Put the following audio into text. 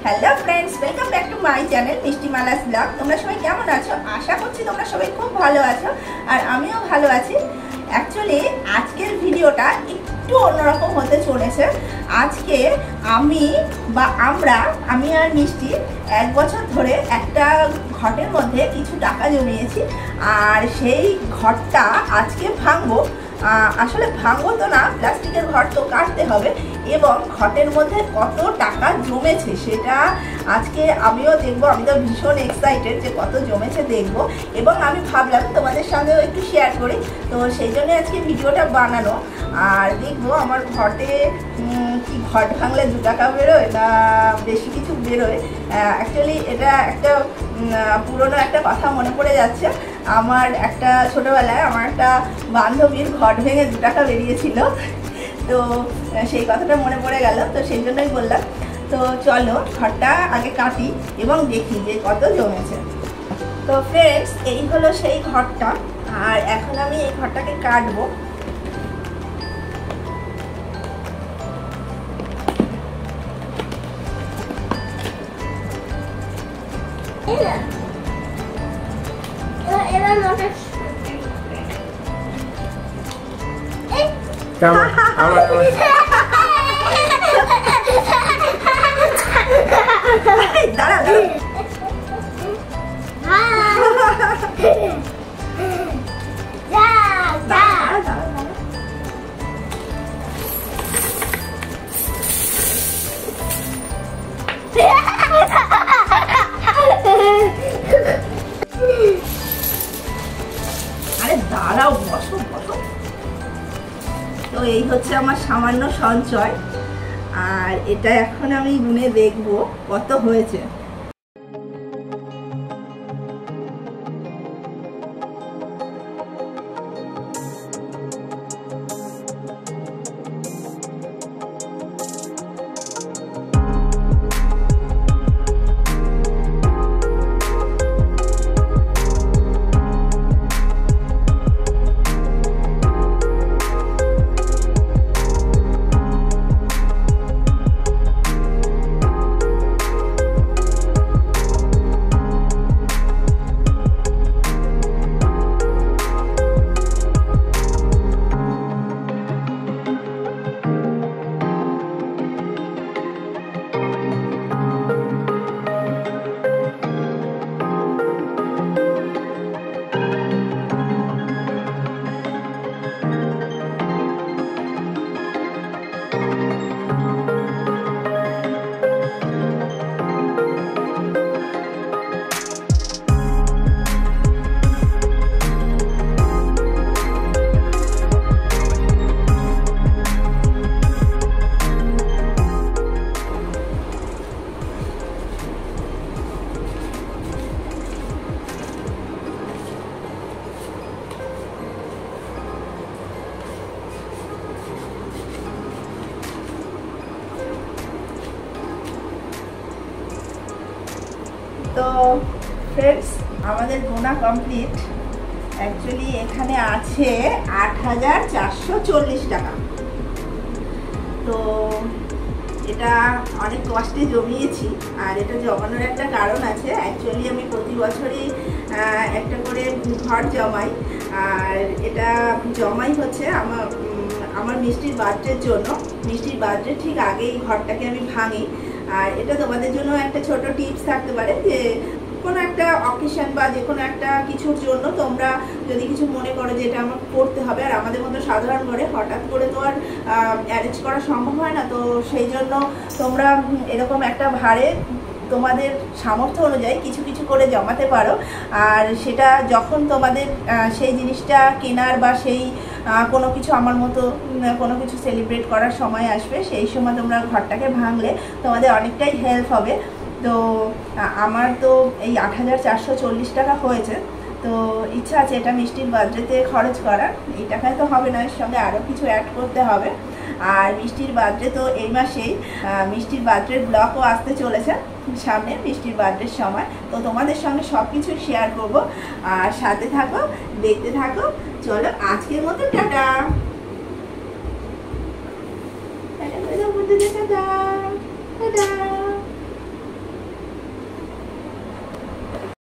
Hello friends, welcome back to my channel Mishti Malas blog. তোমরা সবাই কেমন আছো? আশা করছি তোমরা সবাই খুব ভালো আছো আর আমিও ভালো আছি। অ্যাকচুয়ালি আজকের ভিডিওটা একটু অন্যরকম হতে চলেছে। আজকে আমি আর মিষ্টি 1 বছর ধরে একটা ঘটের মধ্যে কিছু টাকা জমিয়েছি আর সেই ঘরটা আজকে ভাঙবো। আসলে ভাঙবো তো না, প্লাস্টিকের ঘর তো কাটতে হবে এবং ঘটের মধ্যে কত টাকা জমেছে সেটা আজকে আমিও দেখবো। আমি তো ভীষণ এক্সাইটেড যে কত জমেছে দেখবো এবং আমি ভাবলাম তোমাদের সঙ্গেও একটু শেয়ার করি, তো সেই জন্য আজকে ভিডিওটা বানানো। আর দেখবো আমার ঘটে কি ঘট ভাঙলে 2 টাকা বেরোয় না বেশি কিছু বেরোয়। অ্যাকচুয়ালি এটা একটা পুরনো একটা কথা মনে পড়ে যাচ্ছে। আমার একটা ছোটোবেলায় আমার একটা বান্ধবীর ঘট ভেঙে 2 টাকা বেরিয়েছিল, তো সেই কথাটা মনে পড়ে গেল, তো সেই জন্যই বললাম। তো চলো ঘরটা আগে কাটি এবং দেখি যে কত জমেছে। তো ফ্রেন্ডস, এই হলো সেই ঘরটা আর এখন আমি এই ঘরটাকে কাটবো। আরে দাঁড়াও, বসো বসো। তো এই হচ্ছে আমার সামান্য সঞ্চয় আর এটা এখন আমি গুনে দেখবো কত হয়েছে। তো ফ্রেন্ডস, আমাদের গোনা কমপ্লিট। অ্যাকচুয়ালি এখানে আছে 8,440 টাকা। তো এটা অনেক কষ্টে জমিয়েছি আর এটা জমানোর একটা কারণ আছে। অ্যাকচুয়ালি আমি প্রতি বছরই একটা করে ঘর জমাই আর এটা জমাই হচ্ছে আমার মিষ্টির বার্থডের জন্য। মিষ্টির বার্থডে ঠিক আগেই ঘরটাকে আমি ভাঙি আর এটা তোমাদের জন্য একটা ছোট টিপস থাকতে পারে যে কোনো একটা অকেশন বা যে কোনো একটা কিছুর জন্য তোমরা যদি কিছু মনে করো যে এটা আমার করতে হবে, আর আমাদের মতো সাধারণ ঘরে হঠাৎ করে তো আর অ্যারেঞ্জ করা সম্ভব হয় না, তো সেই জন্য তোমরা এরকম একটা ভারে তোমাদের সামর্থ্য অনুযায়ী কিছু কিছু করে জমাতে পারো। আর সেটা যখন তোমাদের সেই জিনিসটা কেনার বা সেই কোনো কিছু আমার মতো কোনো কিছু সেলিব্রেট করার সময় আসবে, সেই সময় তোমরা ঘরটাকে ভাঙলে তোমাদের অনেকটাই হেল্প হবে। তো আমার তো এই 8,440 টাকা হয়েছে। তো ইচ্ছা আছে এটা মিষ্টির বার্থডেতে খরচ করার। এই টাকায় তো হবে না, এর সঙ্গে আরও কিছু অ্যাড করতে হবে। আর মিষ্টির বার্থডে তো এই মাসেই, মিষ্টির বার্থডের ব্লগও আসতে চলেছে সামনে মিষ্টির বার্থডের সময়। তো তোমাদের সঙ্গে সব কিছু শেয়ার করবো আর সাথে থাকো, দেখতে থাকো। চলো আজকের মতো টাটা। টাটা।